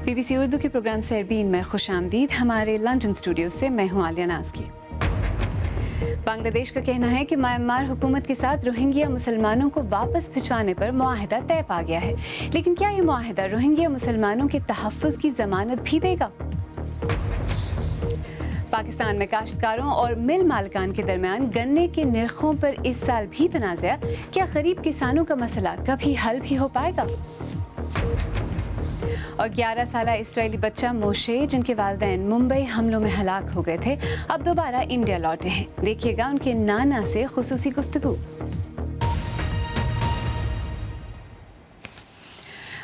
BBC Urdu के programme Sairbeen में खुशामदीद। हमारे लंदन स्टूडियो से मैं हूँ आलिया नाज़की। बांग्लादेश का कहना है कि म्यांमार हुकूमत के साथ रोहिंग्या मुसलमानों को वापस भिजवाने पर मुआहदा तय पा गया है, लेकिन क्या ये मुआहदा रोहिंग्या मुसलमानों के तहफ़्फ़ुज़ की ज़मानत भी देगा? पाकिस्तान में काश्तकारों और मिल मालिकान के दरमियान गन्ने के निर्खों पर इस साल भी तनाज़ा। क्या गरीब किसानों का मसला कभी हल भी हो पाएगा? और 11 साला इस्राएली बच्चा मोशे, जिनके वालिदैन मुंबई हमलों में हलाक हो गए थे, अब दोबारा इंडिया लौटे हैं। देखिएगा उनके नाना से खुसूसी गुफ्तगू।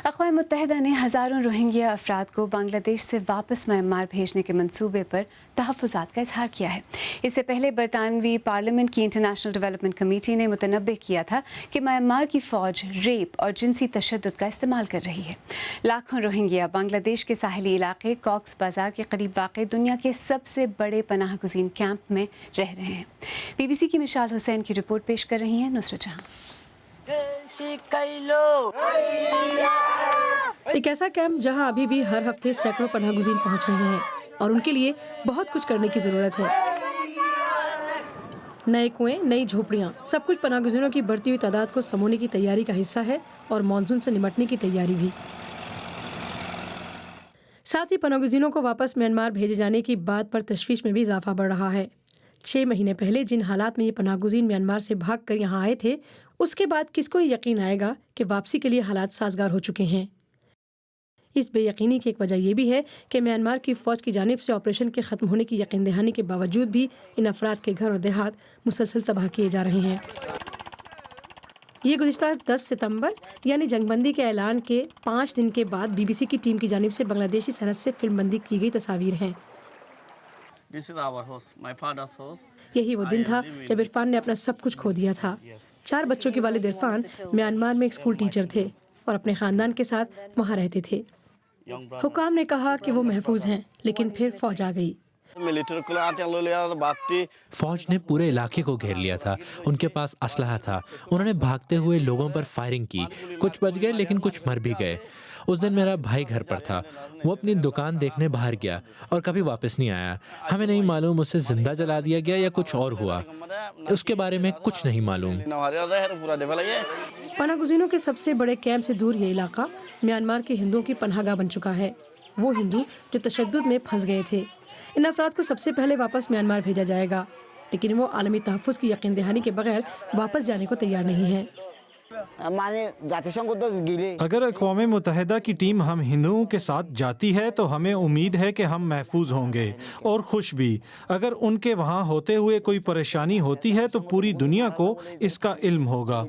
अक़वाम मुत्तहिदा ने हज़ारों रोहिंग्या अफराद को बांग्लादेश से वापस म्यांमार भेजने के मंसूबे पर तहफ़्फ़ुज़ात का इज़हार किया है। इससे पहले बरतानवी पार्लियामेंट की इंटरनेशनल डेवलपमेंट कमेटी ने मुतनब्बे किया था कि म्यांमार की फ़ौज रेप और जिनसी तशद्दुद का इस्तेमाल कर रही है। लाखों रोहिंग्या बांग्लादेश के साहिली इलाके कॉक्स बाज़ार के करीब वाक़ दुनिया के सबसे बड़े पनाह गुज़ीन कैंप में रह रहे हैं। BBC की मिशाल हुसैन की रिपोर्ट पेश कर रही हैं नुसरत जहां। एक ऐसा कैंप जहां अभी भी हर हफ्ते सैकड़ों पनाह गुज़ीन पहुंच रहे हैं और उनके लिए बहुत कुछ करने की ज़रूरत है। नए कुएं, नई झोपड़ियां, सब कुछ पनाह गुज़ीनों की बढ़ती हुई तादाद को समोने की तैयारी का हिस्सा है और मानसून से निपटने की तैयारी भी। साथ ही पनाह गुज़ीनों को वापस म्यांमार भेजे जाने की बात पर तशवीश में भी इजाफा बढ़ रहा है। 6 महीने पहले जिन हालात में ये पनाह गुज़ीन म्यांमार से भाग कर यहाँ आए थे, उसके बाद किसको यकीन आएगा कि वापसी के लिए हालात साजगार हो चुके हैं। इस बेयकीनी की एक वजह यह भी है कि म्यांमार की फ़ौज की जानिब से ऑपरेशन के ख़त्म होने की यकीन दहानी के बावजूद भी इन अफराद के घर और देहात मुसलसल तबाह किए जा रहे हैं। ये गुज़िश्ता 10 सितंबर यानी जंगबंदी के ऐलान के 5 दिन के बाद BBC की टीम की जानिब से बांग्लादेशी सरहद से फिल्मबंदी की गई तस्वीर हैं। यही वो दिन था जब इरफान ने अपना सब कुछ खो दिया था। 4 बच्चों के वालिद इरफान म्यांमार में एक स्कूल टीचर थे और अपने ख़ानदान के साथ वहाँ रहते थे। हुकाम ने कहा कि वो महफूज हैं, लेकिन फिर फौज आ गई। फौज ने पूरे इलाके को घेर लिया था। उनके पास असलहा था। उन्होंने भागते हुए लोगों पर फायरिंग की। कुछ बच गए लेकिन कुछ मर भी गए। उस दिन मेरा भाई घर पर था। वो अपनी दुकान देखने बाहर गया और कभी वापस नहीं आया। हमें नहीं मालूम उसे जिंदा जला दिया गया या कुछ और हुआ। उसके बारे में कुछ नहीं मालूम। पनाह गुज़ीनों के सबसे बड़े कैंप से दूर ये इलाका म्यांमार के हिंदुओं की पनाहगाह बन चुका है। वो हिंदू जो तशद्दुद में फंस गए थे। इन अफराद को सबसे पहले वापस म्यांमार भेजा जाएगा, लेकिन वो आलमी तहफ़्फ़ुज़ की यकीन दहानी के बगैर वापस जाने को तैयार नहीं है। अगर अक़वाम मुत्तहिदा की टीम हम हिंदुओं के साथ जाती है तो हमें उम्मीद है कि हम महफूज होंगे और खुश भी। अगर उनके वहाँ होते हुए कोई परेशानी होती है तो पूरी दुनिया को इसका इल्म होगा।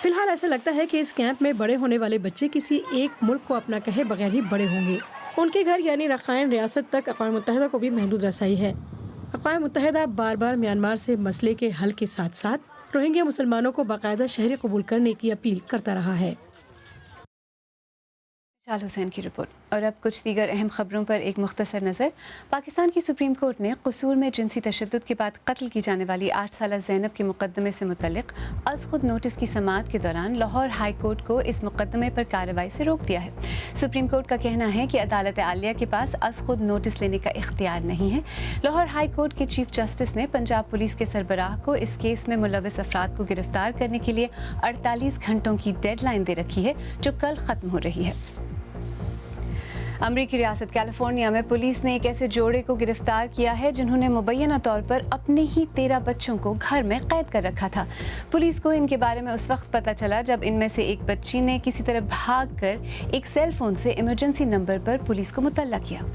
फिलहाल ऐसा लगता है कि इस कैंप में बड़े होने वाले बच्चे किसी एक मुल्क को अपना कहे बगैर ही बड़े होंगे। उनके घर यानी रखाइन रियासत तक अक़वाम मुत्तहिदा को भी महदूद रसाई है। अक़वाम मुत्तहिदा बार बार म्यांमार से मसले के हल के साथ साथ रोहिंग्या मुसलमानों को बाकायदा शहरी कबूल करने की अपील करता रहा है। शाल हुसैन की रिपोर्ट। और अब कुछ दीगर अहम खबरों पर एक मुख्तसर नज़र। पाकिस्तान की सुप्रीम कोर्ट ने कसूर में जिनसी तशद्दुद के बाद कत्ल की जाने वाली 8 साला ज़ैनब के मुकदमे से मुतल्लिक अज़ खुद नोटिस की समाअत के दौरान लाहौर हाई कोर्ट को इस मुकदमे पर कार्रवाई से रोक दिया है। सुप्रीम कोर्ट का कहना है कि अदालत आलिया के पास अज़ खुद नोटिस लेने का इख्तियार नहीं है। लाहौर हाई कोर्ट के चीफ जस्टिस ने पंजाब पुलिस के सरबराह को इस केस में मुलविस अफराद को गिरफ्तार करने के लिए 48 घंटों की डेडलाइन दे रखी है, जो कल ख़त्म हो रही है। अमरीकी रियासत कैलिफोर्निया में पुलिस ने एक ऐसे जोड़े को गिरफ्तार किया है जिन्होंने मुबैना तौर पर अपने ही 13 बच्चों को घर में कैद कर रखा था। पुलिस को इनके बारे में उस वक्त पता चला जब इनमें से एक बच्ची ने किसी तरह भागकर एक सेल फोन से इमरजेंसी नंबर पर पुलिस को मुतल्ला किया।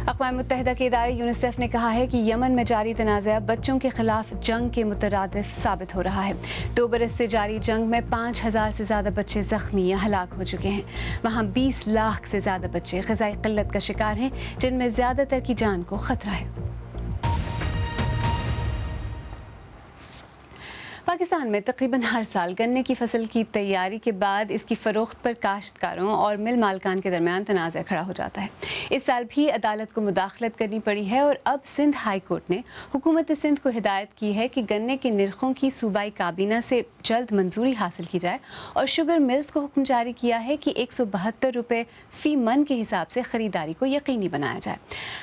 अक़वाम मुत्तहिदा के इदारे यूनिसेफ ने कहा है कि यमन में जारी तनाज़ा बच्चों के खिलाफ जंग के मुतरादिफ साबित हो रहा है। 2 बरस से जारी जंग में 5000 से ज़्यादा बच्चे ज़ख्मी या हलाक हो चुके हैं। वहाँ 20 लाख से ज़्यादा बच्चे ग़िज़ाई क़िल्लत का शिकार हैं, जिनमें ज़्यादातर की जान को ख़तरा है। पाकिस्तान में तकरीबन हर साल गन्ने की फसल की तैयारी के बाद इसकी फ़रोख्त पर काश्तकारों और मिल मालकान के दरमियान तनाज़ा खड़ा हो जाता है। इस साल भी अदालत को मुदाखलत करनी पड़ी है और अब सिंध हाई कोर्ट ने हुकूमत सिंध को हिदायत की है कि गन्ने के निर्खों की सूबाई काबीना से जल्द मंजूरी हासिल की जाए और शुगर मिल्स को हुक्म जारी किया है कि 172 रुपये फ़ी मन के हिसाब से ख़रीदारी को यकीनी बनाया जाए।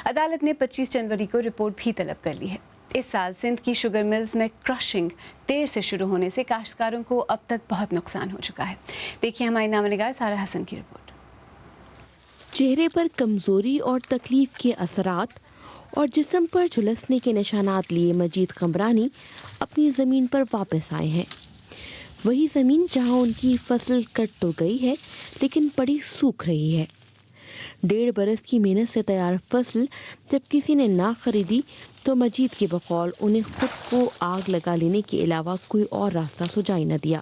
अदालत ने 25 जनवरी को रिपोर्ट भी तलब कर ली है। इस साल सिंध की शुगर मिल्स में क्रशिंग देर से शुरू होने से काश्तकारों को अब तक बहुत नुकसान हो चुका है। देखिए हमारी नामनिगार सारा हसन की रिपोर्ट। चेहरे पर कमजोरी और तकलीफ के असरात और जिस्म पर झुलसने के निशानात लिए मजीद कमरानी अपनी ज़मीन पर वापस आए हैं। वही ज़मीन जहां उनकी फसल कट तो गई है लेकिन पड़ी सूख रही है। 1.5 बरस की मेहनत से तैयार फसल जब किसी ने ना खरीदी तो मजीद के बकौल उन्हें खुद को आग लगा लेने के अलावा कोई और रास्ता सुझाई न दिया।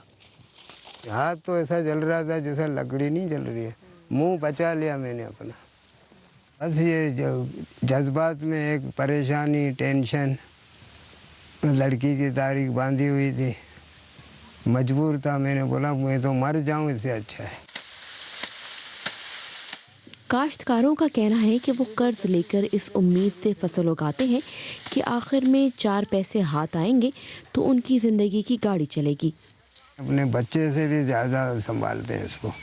हाथ तो ऐसा जल रहा था जैसा लकड़ी नहीं जल रही है। मुंह बचा लिया मैंने अपना। बस ये जज्बात में एक परेशानी, टेंशन, लड़की की तारीख बांधी हुई थी, मजबूर था। मैंने बोला मैं तो मर जाऊं, इससे अच्छा है। काश्तकारों का कहना है कि वो कर्ज लेकर इस उम्मीद से फसल उगाते हैं कि आखिर में 4 पैसे हाथ आएंगे तो उनकी ज़िंदगी की गाड़ी चलेगी। अपने बच्चे से भी ज़्यादा संभालते हैं इसको।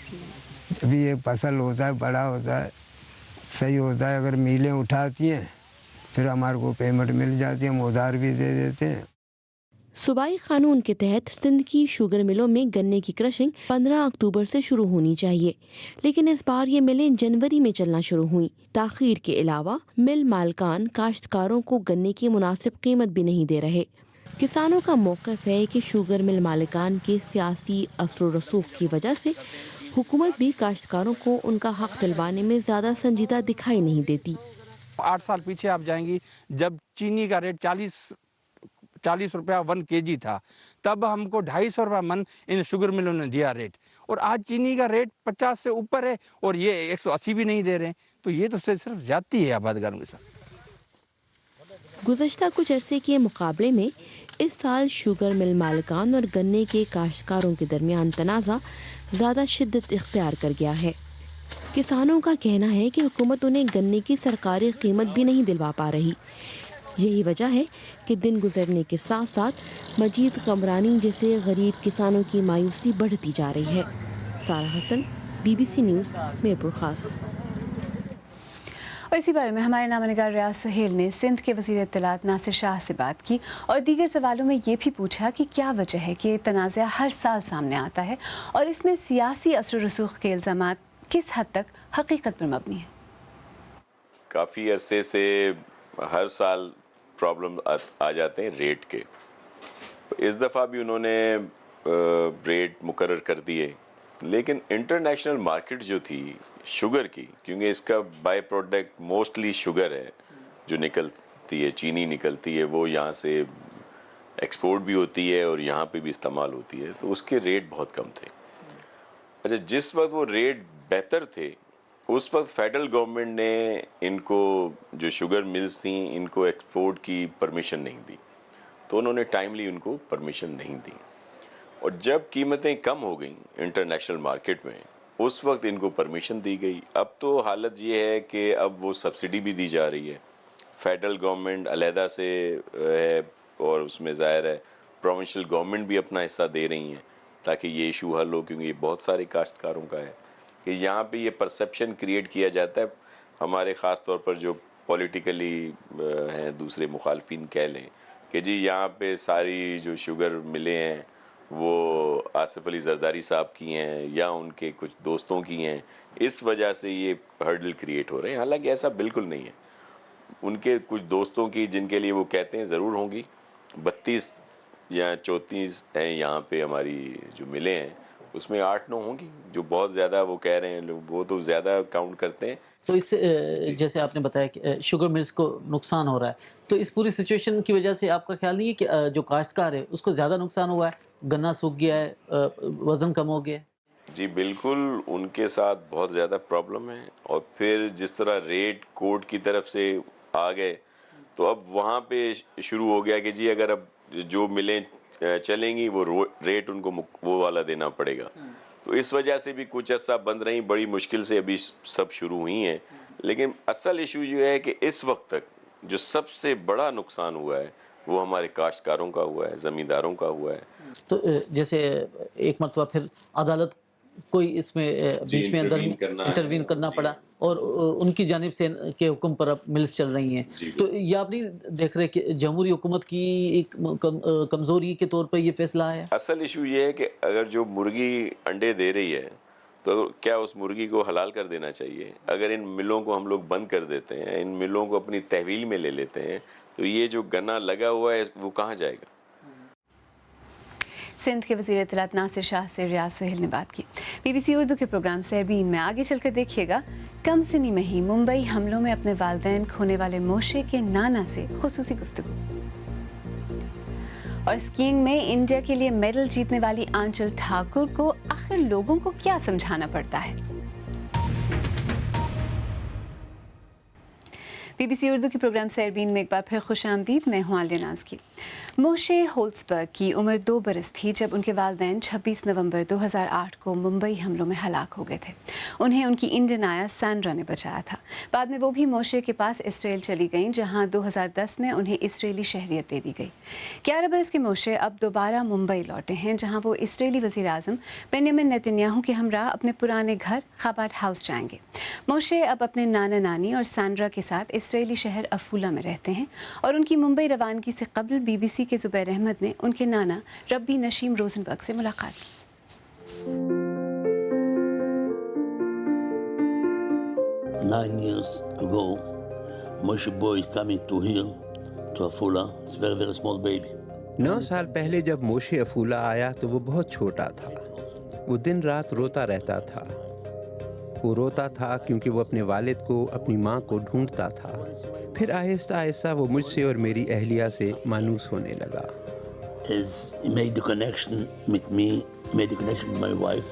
जब ये फसल होता है, बड़ा होता है, सही होता है, अगर मिलें उठाती हैं फिर हमारे को पेमेंट मिल जाती है, हम उधार भी दे देते हैं। सूबाई कानून के तहत सिंध की शुगर मिलों में गन्ने की क्रशिंग 15 अक्टूबर से शुरू होनी चाहिए, लेकिन इस बार ये मिलें जनवरी में चलना शुरू हुई। ताखीर के अलावा मिल मालकान काश्तकारों को गन्ने की मुनासिब कीमत भी नहीं दे रहे। किसानों का मौक़िफ़ है कि शुगर मिल मालिकान के सियासी असर व रसूख की वजह से हुकूमत भी काश्तकारों को उनका हक दिलवाने में ज़्यादा संजीदा दिखाई नहीं देती। 8 साल पीछे आप जाएंगी जब चीनी का रेट 40 रुपया 1 kg था, तब हमको 250 रुपया मन इन शुगर मिलों ने दिया रेट, और आज चीनी का रेट 50 से ऊपर है और ये 180 भी नहीं दे रहे हैं। तो ये तो सिर्फ ज्यादती है आबादगारों के साथ। गुज़श्ता कुछ अरसे के मुकाबले में इस साल शुगर मिल मालिकान और गन्ने के काश्तकारों के दरमियान तनाज़ा ज़्यादा शिद्दत इख्तियार कर गया है। किसानों का कहना है कि हुकूमत उन्हें गन्ने की सरकारी कीमत भी नहीं दिलवा पा रही। यही वजह है कि दिन गुजरने के साथ साथ मजीद कमरानी जैसे गरीब किसानों की मायूसी बढ़ती जा रही है। सारा हसन, BBC न्यूज़, मीरपुर खास। और इसी बारे में हमारे नामनिगार रियाज सुहेल ने सिंध के वज़ीर इत्तलात नासिर शाह से बात की और दीगर सवालों में ये भी पूछा कि क्या वजह है कि तनाज़ा हर साल सामने आता है और इसमें सियासी असर रसूख के इल्ज़ामात किस हद तक हकीकत पर मबनी है। काफ़ी अरसे से हर साल प्रॉब्लम आ जाते हैं रेट के। इस दफ़ा भी उन्होंने रेट मुकर्रर कर दिए, लेकिन इंटरनेशनल मार्केट जो थी शुगर की, क्योंकि इसका बाय प्रोडक्ट मोस्टली शुगर है जो निकलती है, चीनी निकलती है, वो यहाँ से एक्सपोर्ट भी होती है और यहाँ पे भी इस्तेमाल होती है, तो उसके रेट बहुत कम थे। अच्छा, जिस वक्त वो रेट बेहतर थे उस वक्त फेडरल गवर्नमेंट ने इनको, जो शुगर मिल्स थी, इनको एक्सपोर्ट की परमिशन नहीं दी, तो उन्होंने टाइमली उनको परमिशन नहीं दी। और जब कीमतें कम हो गई इंटरनेशनल मार्केट में, उस वक्त इनको परमिशन दी गई। अब तो हालत ये है कि अब वो सब्सिडी भी दी जा रही है, फेडरल गवर्नमेंट अलहदा से है और उसमें ज़ाहिर है प्रोविंशियल गवर्नमेंट भी अपना हिस्सा दे रही हैं ताकि ये इशू हल हो, क्योंकि ये बहुत सारे काश्तकारों का है कि यहाँ पे ये परसेप्शन क्रिएट किया जाता है, हमारे ख़ास तौर पर जो पॉलिटिकली हैं दूसरे मुखालफिन कह लें कि जी यहाँ पे सारी जो शुगर मिले हैं वो आसिफ अली जरदारी साहब की हैं या उनके कुछ दोस्तों की हैं, इस वजह से ये हर्डल क्रिएट हो रहे हैं। हालांकि ऐसा बिल्कुल नहीं है। उनके कुछ दोस्तों की जिनके लिए वो कहते हैं ज़रूर होंगी, 32 या 34 हैं यहाँ पे हमारी जो मिले हैं, उसमें 8-9 होंगी जो बहुत ज़्यादा वो कह रहे हैं, लोग वो तो ज़्यादा काउंट करते हैं। तो इस जैसे आपने बताया कि शुगर मिल्स को नुकसान हो रहा है, तो इस पूरी सिचुएशन की वजह से आपका ख्याल नहीं है कि जो काश्तकार है उसको ज़्यादा नुकसान हुआ है, गन्ना सूख गया है, वज़न कम हो गया है? जी बिल्कुल, उनके साथ बहुत ज़्यादा प्रॉब्लम है। और फिर जिस तरह रेट कोर्ट की तरफ से आ गए, तो अब वहाँ पे शुरू हो गया कि जी अगर अब जो मिलें चलेंगी वो रेट उनको वो वाला देना पड़ेगा। तो इस वजह से भी कुछ अर्सा बंद रही, बड़ी मुश्किल से अभी सब शुरू हुई हैं। लेकिन असल इशू ये है कि इस वक्त तक जो सबसे बड़ा नुकसान हुआ है वो हमारे काश्तकारों का हुआ है, ज़मींदारों का हुआ है। तो जैसे एक मरतबा फिर अदालत कोई इसमें बीच में अंदर इंटरवीन करना पड़ा और उनकी जानिब से के हुक्म पर अब मिल्स चल रही हैं। तो ये आप नहीं देख रहे कि जमहूरी हुकूमत की एक कमज़ोरी के तौर पर ये फैसला आया? असल इशू ये है कि अगर जो मुर्गी अंडे दे रही है तो क्या उस मुर्गी को हलाल कर देना चाहिए? अगर इन मिलों को हम लोग बंद कर देते हैं, इन मिलों को अपनी तहवील में ले लेते हैं, तो ये जो गन्ना लगा हुआ है वो कहाँ जाएगा? सिंध के वज़ीर इत्तलात नासिर शाह से रियाज सुहेल ने बात की। BBC उर्दू के प्रोग्राम सरबीन में आगे चलकर देखिएगा, कम सिनी में ही मुंबई हमलों में अपने वालिदैन खोने वाले मोशे के नाना से खुसूसी गुफ्तगू। और स्कीइंग में इंडिया के लिए मेडल जीतने वाली आंचल ठाकुर को आखिर लोगों को क्या समझाना पड़ता है? BBC उर्दू के प्रोग्राम सरबीन में एक बार फिर खुशामदीद। मैं हूं आलिया नाज़की। मोशे होल्सबर्ग की उम्र 2 बरस थी जब उनके वालिदैन 26 नवंबर 2008 को मुंबई हमलों में हलाक हो गए थे। उन्हें उनकी इंडियन आया सैंड्रा ने बचाया था। बाद में वो भी मोशे के पास इसराइल चली गईं, जहां 2010 में उन्हें इसराइली शहरियत दे दी गई। 11 बरस के मोशे अब दोबारा मुंबई लौटे हैं, जहाँ वो इसराइली वज़ीर आज़म बेंयामिन नेतन्याहू के हमरा अपने पुराने घर खाबाट हाउस जाएंगे। मोशे अब अपने नाना नानी और सैंड्रा के साथ इसराइली शहर अफूला में रहते हैं और उनकी मुंबई रवानगी से कबल BBC के ज़ुबैर अहमद ने उनके नाना रब्बी नशीम रोजनबर्ग से मुलाकात की। 9 years ago, Moshe boy coming to here, to Afula. It's very, very small baby. 9 साल पहले जब मोशे अफूला आया तो वो बहुत छोटा था। वो दिन रात रोता रहता था। वो रोता था क्योंकि वो अपने वालिद को, अपनी माँ को ढूंढता था। फिर आहिस्ता आहिस्ता वो मुझसे और मेरी अहलिया से मानूस होने लगा। He made the connection with me, made the connection with my wife.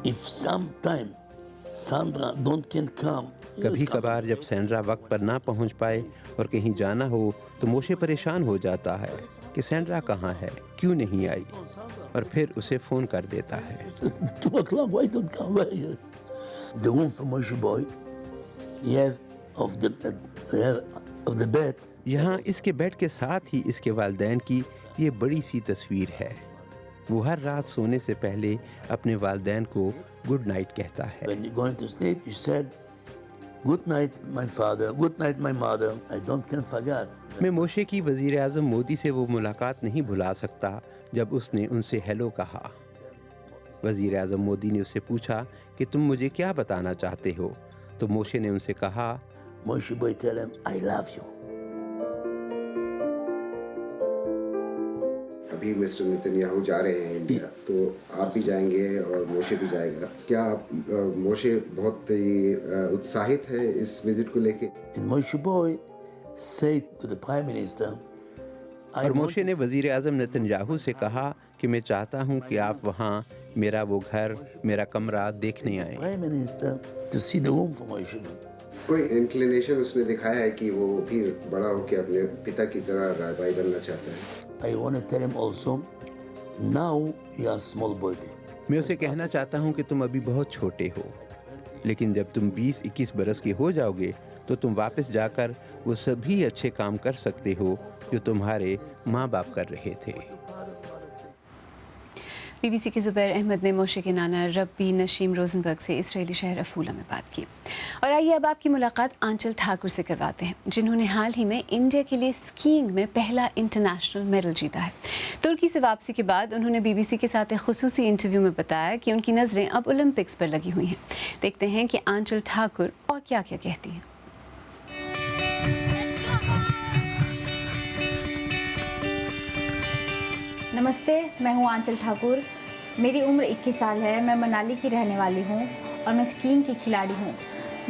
If sometime Sandra can come, कभी कभार जब सैंड्रा वक्त पर ना पहुंच पाए और कहीं जाना हो तो मोशे परेशान हो जाता है कि सैंड्रा कहाँ है, क्यों नहीं आई, और फिर उसे फ़ोन कर देता है। 2 o'clock, why don't come? The room for Moshe boy, of the bed. यहाँ इसके बेड के साथ ही इसके वालिदैन की ये बड़ी सी तस्वीर है। वो हर रात सोने से पहले अपने वालिदैन को गुड नाइट कहता है। When you're going to sleep, you said, "Good night, my father. Good night, my mother. I can't forget." मैं मोशे की वज़ीर आज़म मोदी से वो मुलाकात नहीं भुला सकता जब उसने उनसे हेलो कहा। वज़ीर आज़म मोदी ने उससे पूछा कि तुम मुझे क्या बताना चाहते हो, तो मोशे ने उनसे कहा, Moshe boy tell him, "I love you." अभी मिस्टर नेतन्याहू जा रहे हैं इंडिया, तो आप भी जाएंगे और मोशे भी जाएगा। क्या मोशे बहुत ही उत्साहित है इस विजिट को लेके? And Moshe boy said to the prime minister, और मोशे ने वज़ीर आज़म नेतन्याहू से कहा कि मैं चाहता हूँ कि आप वहाँ मेरा वो घर, मेरा कमरा देखने आएं। Prime Minister to see the room for Moshe. कोई इंक्लिनेशन उसने दिखाया है कि वो भी बड़ा होकर अपने पिता की तरह रहबाई बनना चाहता है? I want to tell him also, now you are small boy. मैं उसे कहना चाहता हूँ कि तुम अभी बहुत छोटे हो, लेकिन जब तुम 20-21 बरस के हो जाओगे तो तुम वापस जाकर वो सभी अच्छे काम कर सकते हो जो तुम्हारे माँ बाप कर रहे थे। BBC के ज़ुबैर अहमद ने मोशे के नाना रब्बी नशीम रोजनबर्ग से इसराइली शहर अफूला में बात की। और आइए अब आपकी मुलाकात आंचल ठाकुर से करवाते हैं, जिन्होंने हाल ही में इंडिया के लिए स्कीइंग में पहला इंटरनेशनल मेडल जीता है। तुर्की से वापसी के बाद उन्होंने BBC के साथ एक खुसूसी इंटरव्यू में बताया कि उनकी नज़रें अब ओलंपिक्स पर लगी हुई हैं। देखते हैं कि आंचल ठाकुर और क्या क्या कहती हैं। नमस्ते, मैं हूं आंचल ठाकुर। मेरी उम्र 21 साल है। मैं मनाली की रहने वाली हूं और मैं स्कीइंग की खिलाड़ी हूं।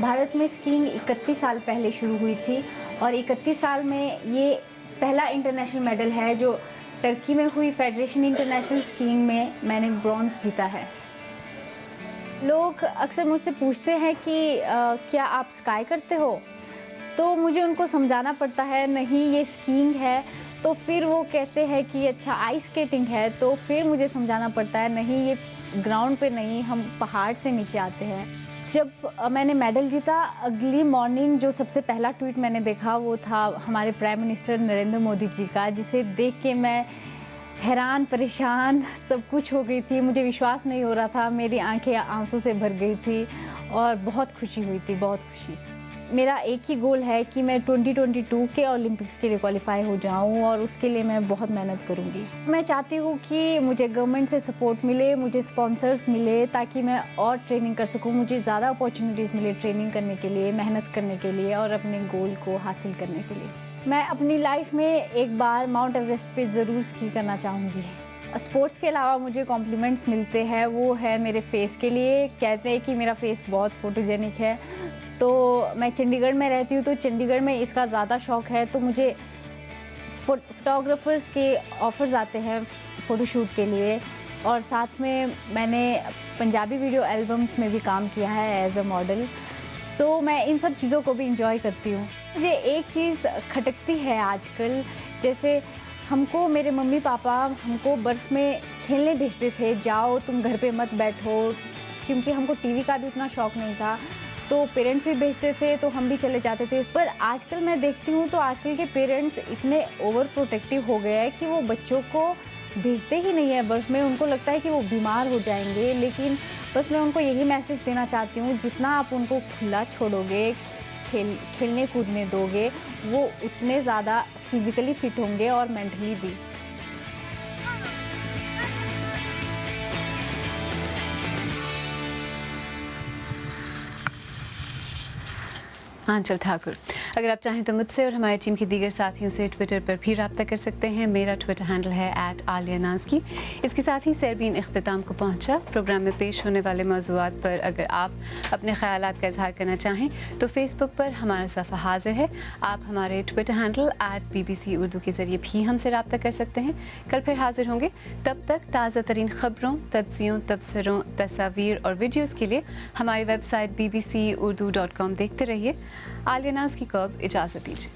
भारत में स्कीइंग 31 साल पहले शुरू हुई थी और 31 साल में ये पहला इंटरनेशनल मेडल है जो टर्की में हुई फेडरेशन इंटरनेशनल स्कीइंग में मैंने ब्रॉन्ज जीता है। लोग अक्सर मुझसे पूछते हैं कि क्या आप स्काई करते हो, तो मुझे उनको समझाना पड़ता है नहीं ये स्कीइंग है। तो फिर वो कहते हैं कि अच्छा आइस स्केटिंग है, तो फिर मुझे समझाना पड़ता है नहीं ये ग्राउंड पे नहीं, हम पहाड़ से नीचे आते हैं। जब मैंने मेडल जीता, अगली मॉर्निंग जो सबसे पहला ट्वीट मैंने देखा वो था हमारे प्राइम मिनिस्टर नरेंद्र मोदी जी का, जिसे देख के मैं हैरान परेशान सब कुछ हो गई थी। मुझे विश्वास नहीं हो रहा था, मेरी आंखें आंसू से भर गई थी और बहुत खुशी हुई थी, बहुत खुशी। मेरा एक ही गोल है कि मैं 2022 के ओलंपिक्स के लिए क्वालिफाई हो जाऊं और उसके लिए मैं बहुत मेहनत करूंगी। मैं चाहती हूं कि मुझे गवर्नमेंट से सपोर्ट मिले, मुझे स्पॉन्सर्स मिले, ताकि मैं और ट्रेनिंग कर सकूं, मुझे ज़्यादा अपॉर्चुनिटीज़ मिले ट्रेनिंग करने के लिए, मेहनत करने के लिए और अपने गोल को हासिल करने के लिए। मैं अपनी लाइफ में एक बार माउंट एवरेस्ट पे ज़रूर स्की करना चाहूँगी। स्पोर्ट्स के अलावा मुझे कॉम्प्लीमेंट्स मिलते हैं, वो है मेरे फेस के लिए। कहते हैं कि मेरा फेस बहुत फोटोजेनिक है। तो मैं चंडीगढ़ में रहती हूँ, तो चंडीगढ़ में इसका ज़्यादा शौक़ है, तो मुझे फोटोग्राफर्स के ऑफ़र्स आते हैं फ़ोटोशूट के लिए। और साथ में मैंने पंजाबी वीडियो एल्बम्स में भी काम किया है एज अ मॉडल। सो मैं इन सब चीज़ों को भी इंजॉय करती हूँ। मुझे एक चीज़ खटकती है आजकल, जैसे हमको मेरे मम्मी पापा हमको बर्फ़ में खेलने भेजते थे, जाओ तुम घर पे मत बैठो, क्योंकि हमको टीवी का भी उतना शौक़ नहीं था, तो पेरेंट्स भी भेजते थे तो हम भी चले जाते थे। पर आजकल मैं देखती हूँ तो आजकल के पेरेंट्स इतने ओवर प्रोटेक्टिव हो गए हैं कि वो बच्चों को भेजते ही नहीं है बर्फ़ में। उनको लगता है कि वो बीमार हो जाएंगे। लेकिन बस मैं उनको यही मैसेज देना चाहती हूँ, जितना आप उनको खुला छोड़ोगे, खेलने कूदने दोगे, वो उतने ज़्यादा फिज़िकली फ़िट होंगे और मेंटली भी। आंचल ठाकुर, अगर आप चाहें तो मुझसे और हमारी टीम के दीगर साथियों से ट्विटर पर भी रब्ता कर सकते हैं। मेरा ट्विटर हैंडल है @आलियानाज़की। इसके साथ ही सरबीन इख्तिताम को पहुंचा। प्रोग्राम में पेश होने वाले मौज़ूआत पर अगर आप अपने ख़यालात का इजहार करना चाहें तो फेसबुक पर हमारा सफ़ा हाजिर है। आप हमारे ट्विटर हैंडल @BBC उर्दू के ज़रिए भी हमसे रब्ता कर सकते हैं। कल फिर हाजिर होंगे, तब तक ताज़ा तरीन ख़बरों, तज्ज़ियों, तबसरों, तस्वीर और वीडियोज़ के लिए हमारी वेबसाइट bbcurdu.com देखते रहिए। आलिया नाज़ की को अब इजाज़त दीजिए।